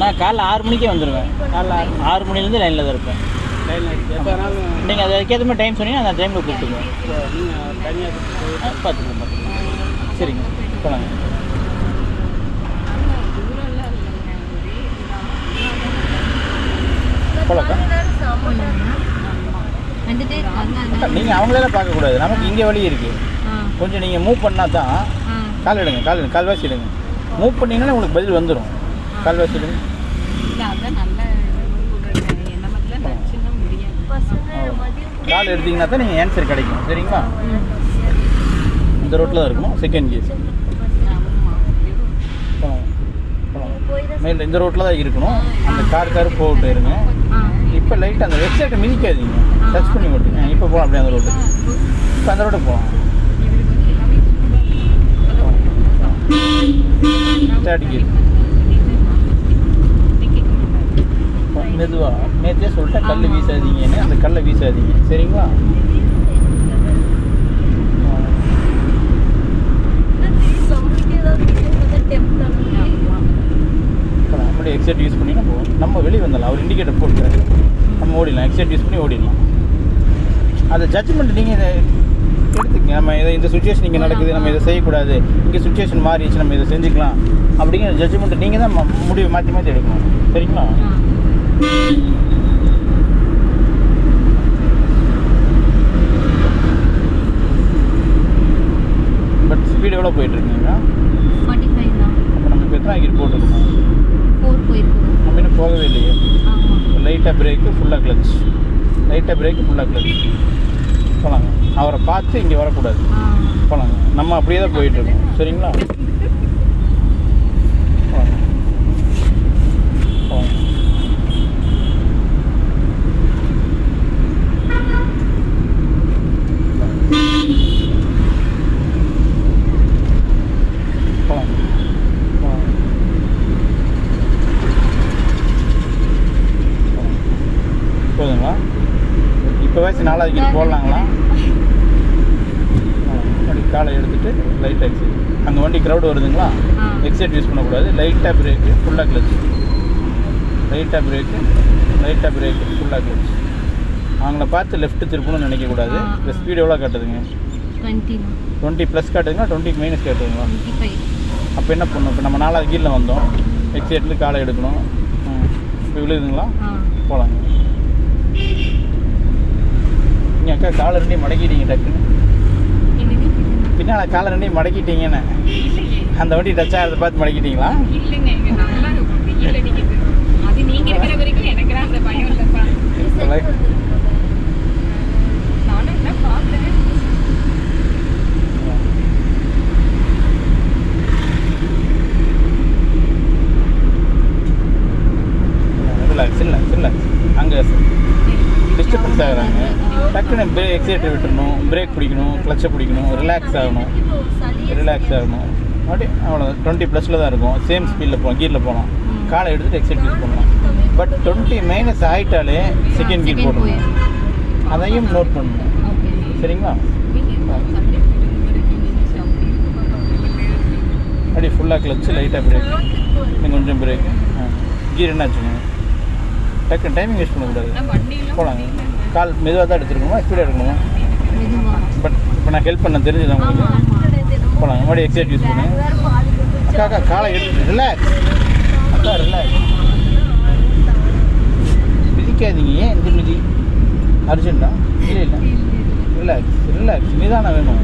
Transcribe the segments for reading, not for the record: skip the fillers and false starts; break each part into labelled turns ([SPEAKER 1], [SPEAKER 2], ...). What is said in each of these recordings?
[SPEAKER 1] நான் காலைல 6 மணிக்கே வந்துடுவேன். காலைல 6 மணிலேருந்து லைனில் தான் இருப்பேன். நீங்கள் அதுக்கேற்ற மாதிரி டைம் சொன்னீங்கன்னா அந்த டைமில் கூப்பிட்டுக்குவேன். பார்த்துக்கலாம். சரிங்க, போகலாங்க. போகலாக்கா. நீங்கள் அவங்களெல்லாம் பார்க்கக்கூடாது, நமக்கு இங்கே வழி இருக்குது. கொஞ்சம் நீங்கள் மூவ் பண்ணால் தான். கால் எடுங்க, கால்வாசி எடுங்க. மூவ் பண்ணிங்கன்னா உங்களுக்கு பதில் வந்துடும். கால்வாசி எடுங்க. கால் எடுத்தீங்கன்னா தான் நீங்கள் ஆன்சர் கிடைக்கும். சரிங்களா? இந்த ரோட்டில் தான் இருக்கும் செகண்ட் கேஸ். மேலே இந்த ரோட்டில் தான் இருக்கணும். அந்த கார் போட்டு இருங்க. இப்போ லைட்டாக அந்த வெப்சைட்டை மிதிக்காதீங்க, டச் பண்ணி விட்டுங்க. இப்போ போகலாம் அப்படியே அந்த ரோட்டு. இப்போ அந்த ரோட்டுக்கு போகலாம். தேர்ட் கேஸ் மெதுவாக. நேற்றே சொல்லிட்டேன் கல் வீசாதீங்கன்னு, அந்த கல்லை வீசாதீங்க. சரிங்களா? அப்படியே எக்ஸைட் யூஸ் பண்ணிங்கன்னா போகும். நம்ம வெளியே வந்துடலாம். அவர் இண்டிகேட்டர் போட்டுருக்காரு, நம்ம ஓடிடலாம். எக்ஸைட் யூஸ் பண்ணி ஓடிடலாம். அந்த ஜட்ஜ்மெண்ட் நீங்கள் இதை எடுத்துக்கங்க. நம்ம இதை இந்த சுச்சுவேஷன் இங்கே நடக்குது, நம்ம இதை செய்யக்கூடாது, இங்கே சுச்சுவேஷன் மாறிடுச்சு, நம்ம இதை செஞ்சுக்கலாம் அப்படிங்கிற ஜட்ஜ்மெண்ட் நீங்கள் தான் முடிவு மாற்றி எடுக்கணும். சரிங்களா? பட் ஸ்பீடு எவ்வளோ போயிட்டுருக்கீங்க? 45 தான். அப்போ நம்ம இப்போ எத்தனை கியர் போட்டுருக்கோம்? 4 போயிருக்கோம். நம்ம இன்னும் போகவே இல்லையே. லைட்டாக பிரேக்கு, ஃபுல்லாக கிளச். லைட்டாக பிரேக்கு, ஃபுல்லாக கிளச். போகலாங்க. அவரை பார்த்து இங்கே வரக்கூடாது. போகலாங்க. நம்ம அப்படியே தான் போயிட்டுருக்கோம். சரிங்களா? போகலாங்க. போகலாங்க. போதுங்களா? இப்போவாச்சு 4வது கீழ் போடலாங்களா? அப்படி காலை எடுத்துகிட்டு லைட்டாக எக்ஸைட். அங்கே வண்டி க்ரௌடு வருதுங்களா? எக்ஸைட் யூஸ் பண்ணக்கூடாது. லைட்டாக பிரேக்கு, ஃபுல்லாக கிளச். லைட்டாக பிரேக்கு, ஃபுல்லாக கிளச். அவங்கள பார்த்து லெஃப்ட்டு திருப்பணும்னு நினைக்கக்கூடாது. இந்த ஸ்பீடு எவ்வளோ காட்டுதுங்க? 20 ப்ளஸ் காட்டுதுங்களா? 20 மைனஸ் காட்டுதுங்களா? அப்போ என்ன பண்ணணும்? இப்போ நம்ம 4வது கீழில் வந்தோம். எக்ஸைட்லேருந்து காலை எடுக்கணும். இப்போ விழுதுங்களா? போகலாங்க. நீங்கள் அக்கா காலை ரெண்டையும் மடக்கிட்டீங்க டக்குன்னு. பின்னால் காலை ரெண்டையும் மடக்கிட்டீங்கன்னு அந்த வண்டி டச் ஆகிறத பார்த்து மடக்கிட்டீங்களா? ரிலாக்ஸ். அங்கே டிஸ்டர்பன்ஸ் ஆகுறாங்க. டக்குன்னு எக்ஸைட்டை விட்டுறணும், பிரேக் பிடிக்கணும், கிளச்சை பிடிக்கணும், ரிலாக்ஸ் ஆகணும். அப்படி அவ்வளோ 20 ப்ளஸில் தான் இருக்கும். சேம் ஸ்பீடில் போகலாம், கீரில் போகலாம். காலை எடுத்துகிட்டு எக்ஸைட் யூஸ் பண்ணலாம். பட் 20 மைனஸ் ஆகிட்டாலே செகண்ட் கீர் போடணும். அதையும் நோட் பண்ணணும். சரிங்களா? அப்படி ஃபுல்லாக கிளச்சு, லைட்டாக பிரேக், கொஞ்சம் பிரேக். கீர் என்ன ஆச்சுங்க? டக்குன்னு டைமிங் யூஸ் பண்ணக்கூடாது. போகலாங்க. கால் மெதுவாக தான் எடுத்துருக்கணுமா, ஸ்பீடாக எடுக்கணுமா? பட் இப்போ நான் ஹெல்ப் பண்ண தெரிஞ்சுதான் உங்களுக்கு. போகலாங்க. மறுபடியும் எக்ஸைட் யூஸ் பண்ணு. அக்கா காலை எடுத்து ரிலாக்ஸ். ரிலாக்ஸ். மிதிக்காதீங்க. ஏன் இந்த மிதி அர்ஜென்ட்டா? இல்லை. ரிலாக்ஸ். நிதானம் வேணும்.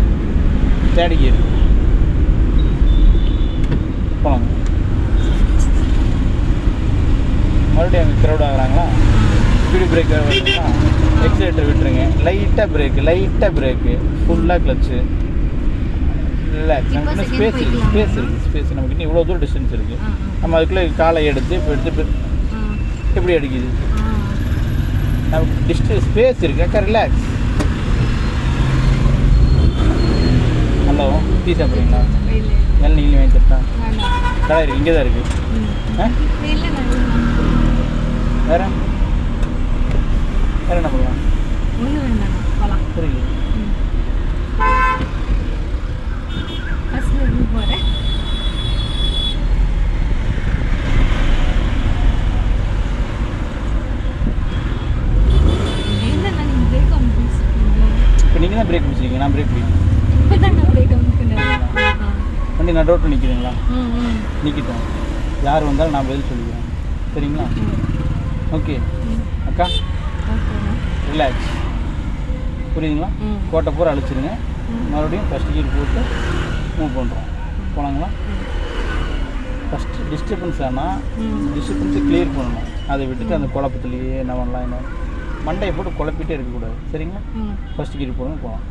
[SPEAKER 1] Third gear. போகலாங்க. மறுபடியும் அங்கே க்ரௌட் ஆகுறாங்களா? ஸ்பீடு பிரேக் வருதுங்களா? எக்ஸைலேட்டர் விட்டுருங்க. லைட்டாக பிரேக்கு, ஃபுல்லாக கிளச்சு. ரிலாக்ஸ். நமக்கு இன்னும் ஸ்பேஸ் நமக்கு இன்னும் இவ்வளோ தூரம் டிஸ்டன்ஸ் இருக்குது. நம்ம அதுக்குள்ளே காலை எடுத்து எப்படி அடிக்குது? நமக்கு ஸ்பேஸ் இருக்குது. அக்கா ரிலாக்ஸ். ஹலோ, டீ சாப்பிட்றீங்களா? நீங்களும் வாங்கி தரேன். கடை இருக்குது, இங்கே தான் இருக்குது. வேறு என்ன பண்ணலாம்? புரியல. வண்டி நடுரோட்டில் நிற்கிறீங்களா? நிற்கிட்டோம். யார் வந்தாலும் நான் பதில் சொல்லிக்கிறேன். சரிங்களா? ஓகே அக்கா, ரிலாக்ஸ். புரியுதுங்களா? கோட்டை பூரா அழிச்சிருங்க. மறுபடியும் ஃபஸ்ட் கீர் போட்டு மூவ் பண்ணுறோம். போனாங்களா? ஃபஸ்ட்டு டிஸ்டர்பன்ஸ் ஆனால் டிஸ்டர்பன்ஸை கிளியர் பண்ணணும். அதை விட்டுட்டு அந்த குழப்பத்துலேயே என்ன பண்ணலாம், என்ன மண்டையை போட்டு குழப்பிட்டே இருக்கக்கூடாது. சரிங்களா? ஃபஸ்ட் கீர் போடுங்க, போகலாம்.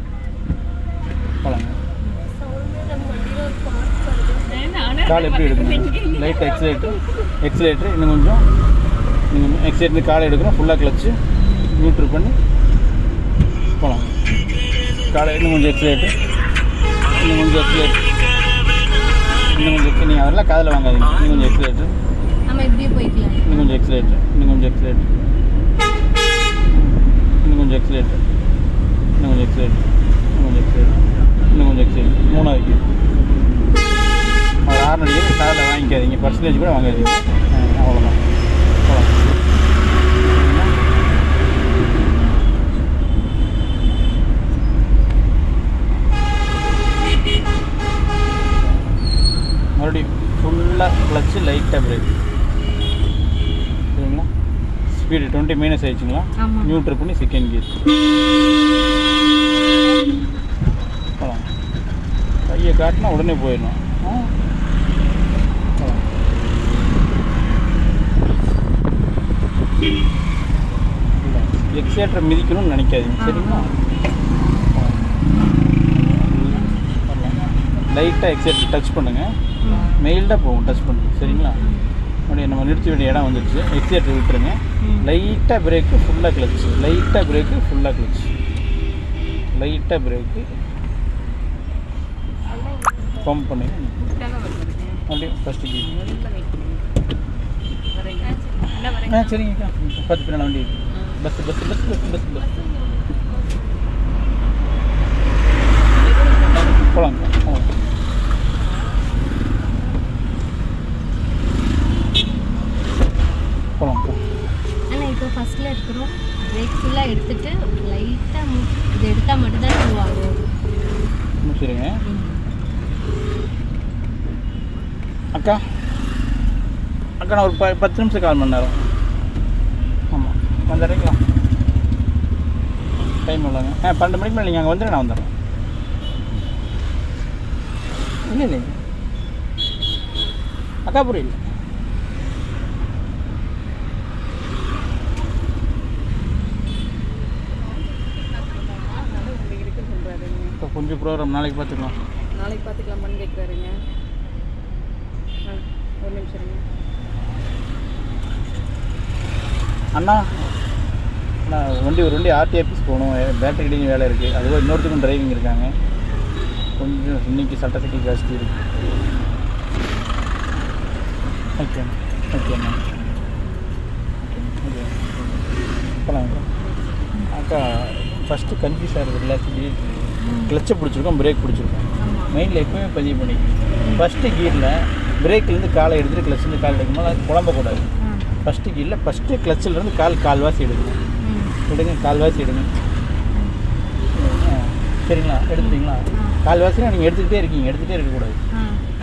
[SPEAKER 1] போகலாங்க. கால் எப்படி எடுக்கணும்? லைட் எக்ஸிலேட்டர் இன்னும் கொஞ்சம் எக்ஸிலேட்டர் காலை எடுக்கணும். ஃபுல்லாக கிளச்சு நியூட்ரல் பண்ணி போகலாம். காலை இன்னும் கொஞ்சம் எக்ஸிலேட்டர், இன்னும் கொஞ்சம் எக்ஸிலேட்டர், இன்னும் கொஞ்சம். நீங்கள் அதெல்லாம் காதில் வாங்காதீங்க. இன்னும் கொஞ்சம் எக்ஸிலேட்டர், இன்னும் கொஞ்சம் எக்ஸிலேட்டர், இன்னும் கொஞ்சம் எக்ஸிலேட்டர், இன்னும் கொஞ்சம் எக்ஸிலேட்டர், இன்னும் கொஞ்சம் எக்ஸிலேட்டர், இன்னும் கொஞ்சம் எக்ஸிலேட்டர், இன்னும் கொஞ்சம் எக்ஸிலேட்டர். மூணாவது ஒரு 6 அடி காதில் வாங்கிக்காதீங்க. பர்சன்டேஜ் கூட வாங்காதீங்க. அவ்வளோதான். மறுபடியும் ஃபுல்லாக கிளச்சு, லைட்டாக பிரேக். சரிங்களா? ஸ்பீடு 20 மைனஸ் ஆயிடுச்சுங்களா? நியூட்ரல் பண்ணி செகண்ட் கியர் போகலாம். கையை காட்டினா உடனே போயிடணும். எக்ஸேட்டரை மிதிக்கணும்னு நினைக்காதீங்க. சரிங்களா? லைட்டாக எக்ஸேட்டர் டச் பண்ணுங்கள். மெயில்டாக போகும் டச் பண்ணுங்க. சரிங்களா? அப்படியே நம்ம நிறுத்த வேண்டிய இடம் வந்துடுச்சு. எக்ஸேட்டர் விட்டுருங்க. லைட்டாக பிரேக்கு, ஃபுல்லாக கிளச்சு. லைட்டாக பிரேக்கு, ஃபுல்லாக கிளச்சு. லைட்டாக பிரேக்கு, பம்ப் பண்ணுங்க. அப்படியே ஃபஸ்ட்டு கீ. சரிங்கக்கா. 10 பின்னால் வண்டி bus bus bus bus bus bus போகலாங்க. போகலாம்.
[SPEAKER 2] இப்போ ஃபஸ்ட்டில் இருக்கிறோம். பிரேக் ஃபுல்லாக எடுத்துகிட்டு லைட்டாக இது எடுத்தால் மட்டும்தான் மூவ் ஆகும்.
[SPEAKER 1] சரிங்க அக்கா. அக்கா நான் ஒரு 10 நிமிஷம் கால் மணி நேரம். ஆமாம் வந்துடுறீங்களா? டைம் இல்லைங்க. 12 மணிக்கு மேலே நீங்கள் அங்கே வந்துடுறேன். நான் வந்துடுறேன். இல்லை இல்லைங்க அக்கா, புரியல. இப்போ கொஞ்சம் ப்ரோக்ராம் நாளைக்கு பார்த்துக்கலாமான்னு
[SPEAKER 3] கேட்குறாருங்க. ஒரு நிமிஷம்
[SPEAKER 1] அண்ணா. நான் ஒரு வண்டி ஆர்டிஆர்பிஸ் போகணும். பேட்டரி கிடிங் வேலை இருக்குது. அதுவும் இன்னொருத்துக்கும் டிரைவிங் இருக்காங்க. கொஞ்சம் இன்னைக்கு சட்டத்துக்கு ஜாஸ்தி இருக்குது. ஓகே ஓகேண்ணா. ஓகே போகலாம் அக்கா. ஃபஸ்ட்டு கன்ஃபியூஸ் ஆகிறது ரிலாக்ஸ். கிளச்சை பிடிச்சிருக்கோம், பிரேக் பிடிச்சிருக்கோம். மெயினில் எப்பவுமே பதிவு பண்ணிக்கணும். ஃபஸ்ட்டு கீரில் பிரேக்லேருந்து காலை எடுத்துகிட்டு கிளச்சிலேருந்து கால் எடுக்கும்போது அது குழம்பக்கூடாது. ஃபஸ்ட்டு கீரில் ஃபஸ்ட்டு கிளச்சிலேருந்து கால்வாசி எடுக்கணும். எடுங்க, கால்வாசி எடுங்க. சரிங்களா? எடுத்துட்டிங்களா? கால்வாசினா நீங்கள் எடுத்துக்கிட்டே இருக்கக்கூடாது.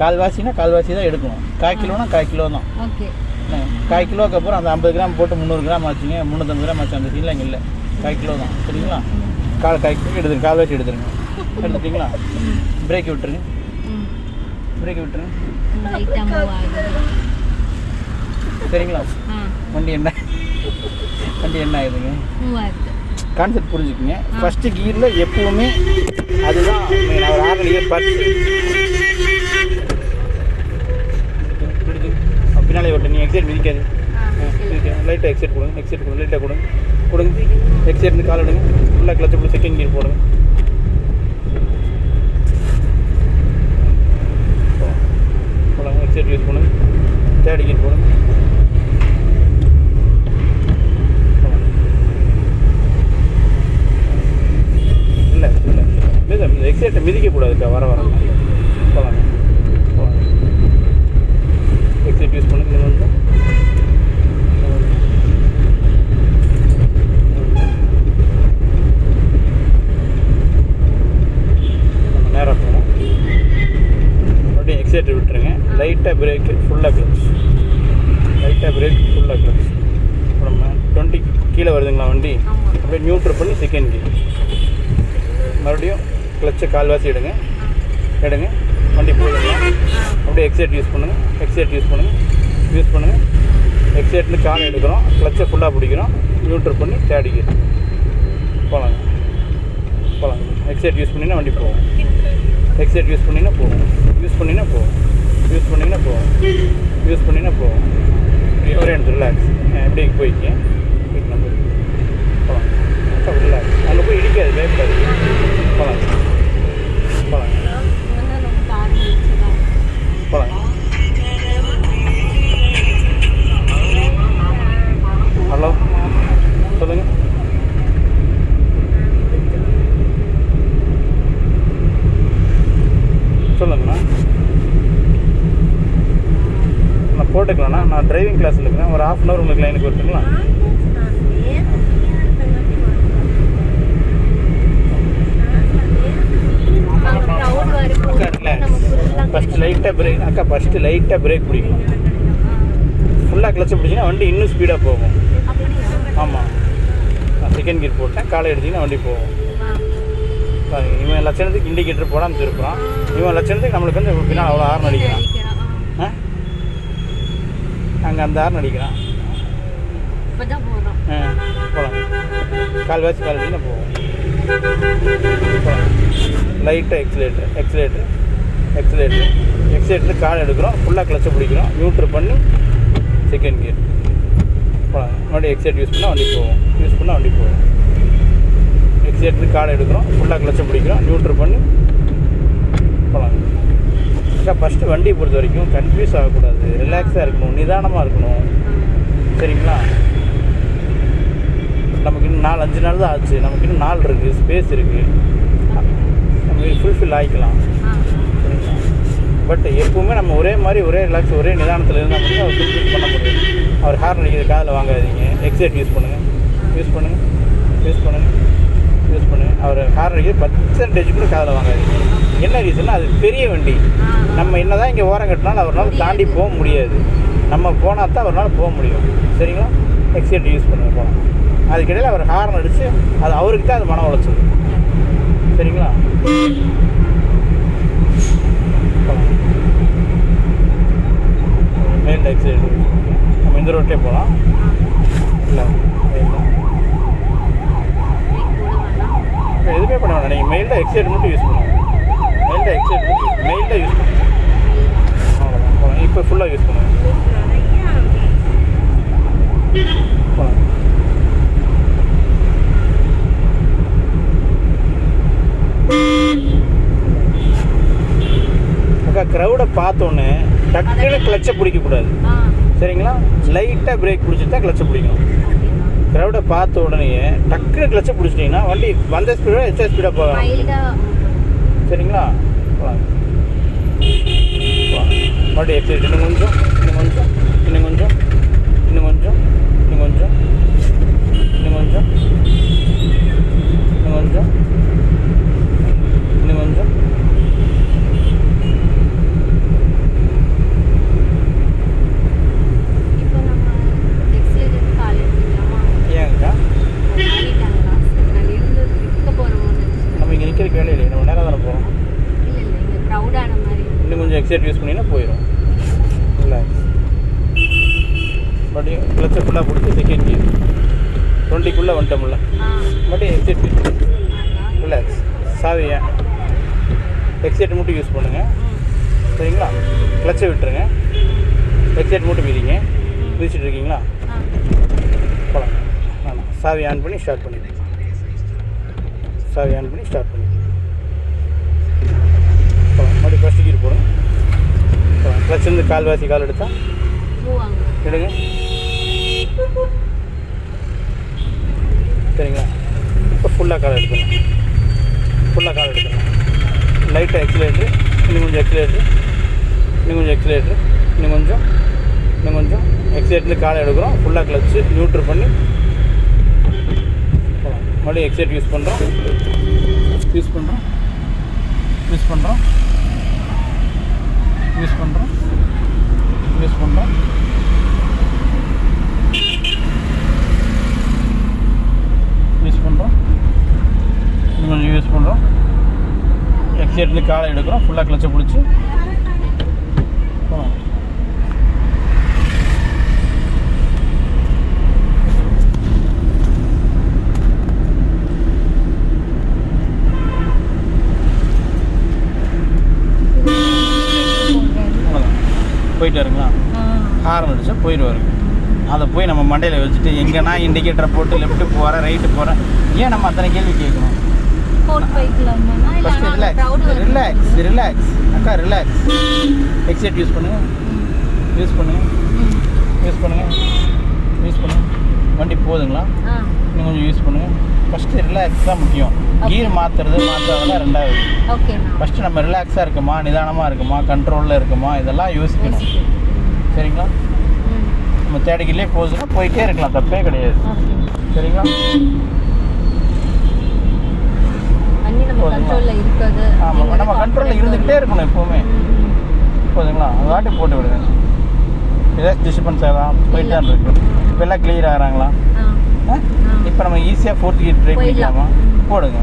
[SPEAKER 1] கால்வாசி தான் எடுக்கணும். 1/4 கிலோனா 1/4 கிலோ தான். கால் கிலோவுக்கு அப்புறம் அந்த 50 கிராம் போட்டு 300 கிராம் ஆச்சுங்க, 350 கிராம் ஆச்சு. அந்த சீன்லாம் இங்கே இல்லை. 1/4 கிலோ தான். சரிங்களா? கால் எடுத்துருங்க. கால்வாசி எடுத்துருங்க. எடுத்துட்டிங்களா? பிரேக் விட்டுருங்க. சரிங்களா? வண்டி என்ன ஆகுதுங்க? கான்செப்ட் புரிஞ்சுக்குங்க. ஃபஸ்ட்டு கீரில் எப்பவுமே அதுதான் ஒரு 6 கியர் பார்த்து பின்னாலே ஓட்டு. நீங்கள் எக்ஸைட் மிதிக்காது. லைட்டாக எக்ஸைட் கொடுங்க. லைட்டாக கொடுங்க. எக்ஸைட் இருந்து கால் எடுங்க. ஃபுல்லாக கிளச்சு போட்டு செகண்ட் கீர் போடுங்க. போடுங்க. எக்ஸைட் யூஸ் பண்ணுங்க. தேர்ட் கீர் போடுங்க. இல்லை எக்ஸைட்டை மிதிக்கக்கூடாதுக்கா. வர போகலாங்க. எக்ஸைட் யூஸ் பண்ணுங்க. நேராக போகணும். மறுபடியும் எக்ஸேட்டர் விட்டுருங்க. லைட்டாக பிரேக்கு, ஃபுல்லாக கிளச். லைட்டாக பிரேக், ஃபுல்லாக கிளச். நம்ம 20 கீழே வருதுங்களா வண்டி, அப்படியே நியூட்ரல் பண்ணி செகண்ட் கியர். மறுபடியும் கிளச்சை கால்வாசி எடுங்க, வண்டி போதுங்களா. அப்படியே எக்ஸேட் யூஸ் பண்ணுங்கள், யூஸ் பண்ணுங்கள். எக்ஸேட்னு கால் எடுக்கிறோம், கிளச்சை ஃபுல்லாக பிடிக்கிறோம், நியூட்ரல் பண்ணி தேர்ட் கியர் போகலாங்க. எக்ஸேட் யூஸ் பண்ணிங்கன்னா வண்டி போகும். எக்ஸேட் யூஸ் பண்ணிங்கன்னா போகும். யூஸ் பண்ணிங்கன்னா போகும். ஒரே இடத்துல ரிலாக்ஸ். எப்படி போய்க்கு நம்ம போகலாம். ரிலாக்ஸ். அங்கே போய் இடிக்காது, பயப்படாது. போகலாம். ஹலோ, சொல்லுங்கள். சொல்லுங்கண்ணா. நான் போட்டுக்கலாண்ணா. நான் டிரைவிங் கிளாஸில் இருக்கிறேன். ஒரு 1/2 hour உங்களுக்கு லைனுக்கு வருதுங்களா? ஃபஸ்ட்டு லைட்டாக பிரேக் பிடிக்கணும். ஃபுல்லாக கிளச்சை பிடிச்சிங்கன்னா வண்டி இன்னும் ஸ்பீடாக போகும். ஆமாம், நான் செகண்ட் கியர் போட்டேன். காலை எடுத்திங்கன்னா வண்டி போகும். இவன் லட்சணத்துக்கு இண்டிகேட்டர் போடாமல் திருப்புறான். இவன் லட்சணத்துக்கு நம்மளுக்கு வந்து பின்னால் அவ்வளோ ஹார்ன் அடிக்கிறான். அங்கே அந்த ஹார்ன் அடிக்கிறான். போகலாம். கால் எடுத்திங்கன்னா போகும். லைட்டாக எக்ஸலேட்டர் கால் எடுக்கிறோம், ஃபுல்லாக கிளச்சை பிடிக்கிறோம், நியூட்ரல் பண்ணி செகண்ட் கியர் போகலாம். மறுபடியும் எக்ஸலேட்டர் யூஸ் பண்ணால் வண்டி போகும். எக்ஸலேட்டர் கால் எடுக்கிறோம், ஃபுல்லாக கிளச்சை பிடிக்கிறோம், நியூட்ரல் பண்ணி போகலாம். ஃபஸ்ட்டு வண்டியை பொறுத்த வரைக்கும் கன்ஃபியூஸ் ஆகக்கூடாது, ரிலாக்ஸாக இருக்கணும், நிதானமாக இருக்கணும். சரிங்களா? நமக்கு இன்னும் 4-5 நாள் தான் ஆச்சு. நமக்கு இன்னும் நாள் இருக்குது, ஸ்பேஸ் இருக்குது, நம்ம ஃபுல்ஃபில் ஆகிக்கலாம். சரிங்களா? பட் எப்பவுமே நம்ம ஒரே மாதிரி ஒரே ரிலாக்ஸ் ஒரே நிதானத்தில் இருந்தால் மட்டும் அவர் ஃபுல்ஃபில் பண்ண முடியும். அவர் ஹார்ன் அடிக்கிறது காதில் வாங்காதீங்க. எக்ஸைட் யூஸ் பண்ணுங்கள். அவர் ஹார்ன் அடிக்கிறது 10% கூட காதில் வாங்காதீங்க. என்ன ரீசன்னா, அது பெரிய வண்டி. நம்ம என்ன தான் இங்கே ஓரம் கட்டினாலும் அவரால் தாண்டி போக முடியாது. நம்ம போனால் தான் அவரால் போக முடியும். சரிங்களா? எக்ஸைட் யூஸ் பண்ணுங்க போகலாம். அதுக்கிடையில் அவர் ஹார்ன் அடித்து அது அவருக்கு தான் அது மன உளைச்சல். சரிங்களா? மெயில் எக்ஸைட் நம்ம இந்த ரோட்லேயே போகலாம். இல்லை எதுவுமே பண்ண வேண்டாம். நீங்கள் மெயிலில் எக்ஸைட் மட்டும் யூஸ் பண்ணுவோம். மெயிலில் யூஸ் பண்ணுவோம். அவ்வளோதான் போகலாம். இப்போ ஃபுல்லாக யூஸ் பண்ணுவோம். போகலாம். க்ரௌடை பார்த்தோன்னே டக்குன்னு கிளச்சை பிடிக்கக்கூடாது. சரிங்களா? லைட்டாக பிரேக் பிடிச்சிட்டு தான் கிளச்சை பிடிக்கணும். க்ரௌடை பார்த்த உடனே டக்குன்னு கிளச்சை பிடிச்சிட்டிங்கன்னா வண்டி வந்த ஸ்பீடோட எச்சா ஸ்பீடாக போகலாம். சரிங்களா? மறுபடியும் எக்ஸைட் இன்னும் கொஞ்சம் எக்ஸைட் யூஸ் பண்ணிங்கன்னா போயிடும். ரிலாக்ஸ். மறுபடியும் கிளச்சை ஃபுல்லாக பிடிச்சி செகண்ட் கியர் 20க்குள்ளே வந்துட்டோம்ல. மறுபடியும் எக்ஸைட் ரிலாக்ஸ். சாவியை எக்ஸைட் மட்டும் யூஸ் பண்ணுங்கள். சரிங்களா? கிளச்சை விட்டுருங்க. எக்ஸைட் மட்டும் மிதிச்சிட்டு இருக்கீங்களா? போகலாம். சாவி ஆன் பண்ணி ஸ்டார்ட் பண்ணிடுங்க. மறுபடியும் ஃபஸ்ட்டு கீர் போடுங்க. கிளச்சிருந்து கால் எடுத்தால் எடுங்க. சரிங்களா? இப்போ ஃபுல்லாக கால் எடுக்கணும். லைட்டாக எக்ஸிலேட்டரு, இன்னும் கொஞ்சம் எக்ஸிலேட்டர்லேருந்து காலை எடுக்கிறோம். ஃபுல்லாக கிளச்சு நியூட்ரல் பண்ணி மறுபடியும் எக்ஸைட் யூஸ் பண்ணுறோம். எக்ஸிட்லேருந்து காலை எடுக்கிறோம், ஃபுல்லாக கிளச்சை பிடிச்சி போகணும். போயிட்டு வருங்களா, ஹாரன் அடிச்சா போயிடுவாரு. அதை போய் நம்ம மண்டையில் வச்சுட்டு எங்கன்னா இண்டிகேட்டரை போட்டு லெஃப்ட்டு போகிறேன் ரைட்டு போகிறேன், ஏன் நம்ம அத்தனை கேள்வி கேட்கணும்? ஃபஸ்ட்டு ரிலாக்ஸ் ரிலாக்ஸ் அக்கா, ரிலாக்ஸ். எக்ஸைட் யூஸ் பண்ணுங்கள், யூஸ் பண்ணுங்கள், யூஸ் பண்ணுங்கள், யூஸ் பண்ணுங்கள். வண்டி போகுதுங்களா, இன்னும் கொஞ்சம் யூஸ் பண்ணுங்கள். ஃபஸ்ட்டு ரிலாக்ஸ் தான் முக்கியம். கீர் மாற்றுறதெல்லாம் ரெண்டாவது. ஃபஸ்ட்டு நம்ம ரிலாக்ஸாக இருக்குமா, நிதானமாக இருக்குமா, கண்ட்ரோலில் இருக்குமா, இதெல்லாம் யோசிக்கணும். சரிங்களா? நம்ம தேடிக்கிலே போகுதுன்னா போயிட்டே இருக்கலாம், தப்பே கிடையாது. சரிங்களா? ஆமாம், நம்ம கண்ட்ரோலில் இருந்துக்கிட்டே இருக்கணும் எப்போவுமே. போதுங்களா? அது வாட்டி போட்டு விடுங்க. ஏதாச்சும் டிஸ்டர்பன்ஸ் ஆகலாம், போயிட்டு தான் இருக்கு. இப்போ எல்லாம் கிளியர் ஆகிறாங்களா? இப்போ நம்ம ஈஸியாக 4th கியர் ட்ரை பண்ணிக்கலாமா? போடுங்க.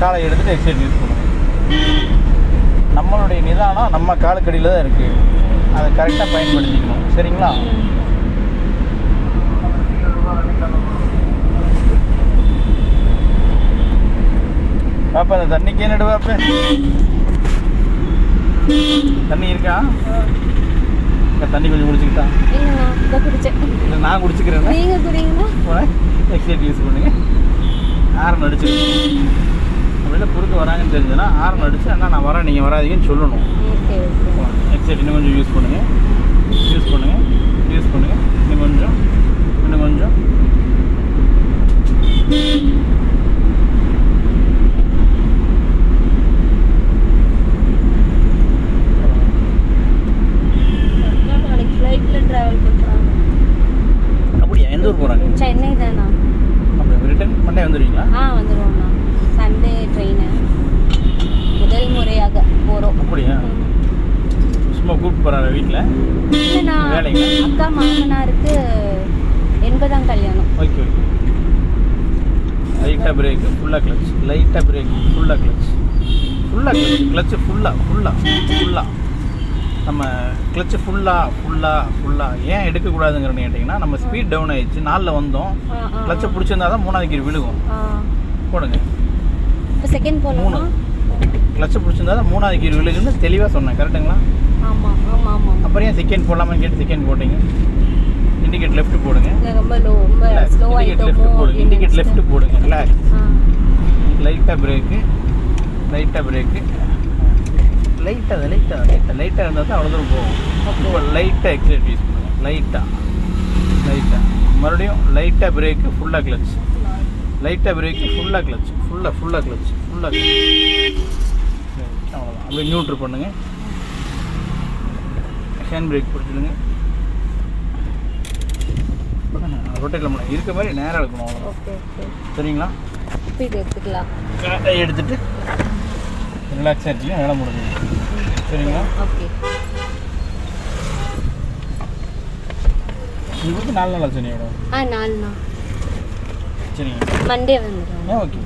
[SPEAKER 1] காலை எடுத்துகிட்டு எக்ஸைட் யூஸ் பண்ணுங்க. நம்மளுடைய நிதானம் நம்ம காலுக்கடியில் தான் இருக்குது, அதை கரெக்டாக பயன்படுத்திக்கணும். சரிங்களா? பாப்பா அந்த தண்ணிக்கே நடுவாப்ப, தண்ணி இருக்கா? தண்ணி கொஞ்சம் குடிச்சுக்கிட்டா? இல்லை நான் குடிச்சுக்கிறேன். எக்ஸைட் யூஸ் பண்ணுங்க. ஹாரன் அடிச்சுக்கணும். வெளில குறுக்க வராங்கன்னு தெரிஞ்சதுன்னா ஹாரன் அடிச்சு அண்ணா நான் வரேன் நீங்கள் வராதீங்கன்னு சொல்லணும். எக்ஸைட் இன்னும் கொஞ்சம் யூஸ் பண்ணுங்கள், யூஸ் பண்ணுங்கள், யூஸ் பண்ணுங்கள். இன்னும் கொஞ்சம், இன்னும் கொஞ்சம். அப்படியா? எந்த ஊர் போகிறாங்க?
[SPEAKER 2] சென்னை தானா?
[SPEAKER 1] அப்படி ரிட்டர்ன் மண்டே வந்துடுவீங்களா?
[SPEAKER 2] வந்துடுவோம்ண்ணா. சண்டே ட்ரெயின், முதல் முறையாக போகிறோம்.
[SPEAKER 1] அப்படியா? சும்மா கூப்பிட்டு போகிறாரு வீட்டில்?
[SPEAKER 2] இல்லைண்ணா,
[SPEAKER 1] வேலைங்க
[SPEAKER 2] அக்கா மாமனாருக்கு 80ஆம் கல்யாணம்.
[SPEAKER 1] Okay okay. லைட்டாக பிரேக்கு, ஃபுல்லாக கிளச், லைட்டாக பிரேக்கு, ஃபுல்லாக கிளச், ஃபுல்லாக கிளச், கிளச்சு ஃபுல்லாக நம்ம கிளச்சு ஃபுல்லாக ஏன் எடுக்கக்கூடாதுங்கிறன்னு கேட்டிங்கன்னா, நம்ம ஸ்பீட் டவுன் ஆயிடுச்சு, 4ல் வந்தோம், கிளச்சை பிடிச்சிருந்தா தான் 3வது கீர் விழுகும். போடுங்க.
[SPEAKER 2] இப்போ செகண்ட் போகணும்.
[SPEAKER 1] 3 கிளச்சை பிடிச்சிருந்தா தான் 3வது கீர் விழுகுன்னு தெளிவாக சொன்னேன், கரெக்டுங்களா?
[SPEAKER 2] ஆமாம் ஆமாம் ஆமாம்.
[SPEAKER 1] அப்புறம் ஏன் செகண்ட் போடலாமான்னு கேட்டு செகண்ட் போட்டிங்க. இண்டிகேட் லெஃப்ட் போடுங்க.
[SPEAKER 2] ரொம்ப ஸ்லோ
[SPEAKER 1] லெஃப்ட் போடுங்க. இண்டிகேட் லெஃப்ட் போடுங்க. ரிலாக்ஸ். லைட்டாக பிரேக்கு, லைட்டாக பிரேக்கு, லைட்டாக இருந்தால் தான் அவ்வளோ தூரம் போகும். அப்போ லைட்டாக எக்ஸைட் யூஸ் பண்ணுங்கள். லைட்டாக மறுபடியும் லைட்டாக பிரேக்கு, ஃபுல்லாக கிளச், லைட்டாக பிரேக்கு, ஃபுல்லாக கிளச், ஃபுல்லாக கிளச். அவ்வளோதான். அப்படியே நியூட்ரு பண்ணுங்கள். Hand brake பிடிச்சிடுங்க. ரொட்டேட் பண்ண இருக்க மாதிரி நேராக இருக்கணும். அவ்வளோதான். சரிங்களா?
[SPEAKER 2] எடுத்துக்கலாம்.
[SPEAKER 1] எடுத்துட்டு ரிலாக்ஸாக இருக்கீங்க, வேலை முடிஞ்சுது. சரிங்களா?
[SPEAKER 2] ஓகே.
[SPEAKER 1] உங்களுக்கு 4 நாள் ஆச்சு நீ?
[SPEAKER 2] 4 நாள்.
[SPEAKER 1] சரிங்க,
[SPEAKER 2] மண்டே வந்துடுவோம்.
[SPEAKER 1] ஓகே.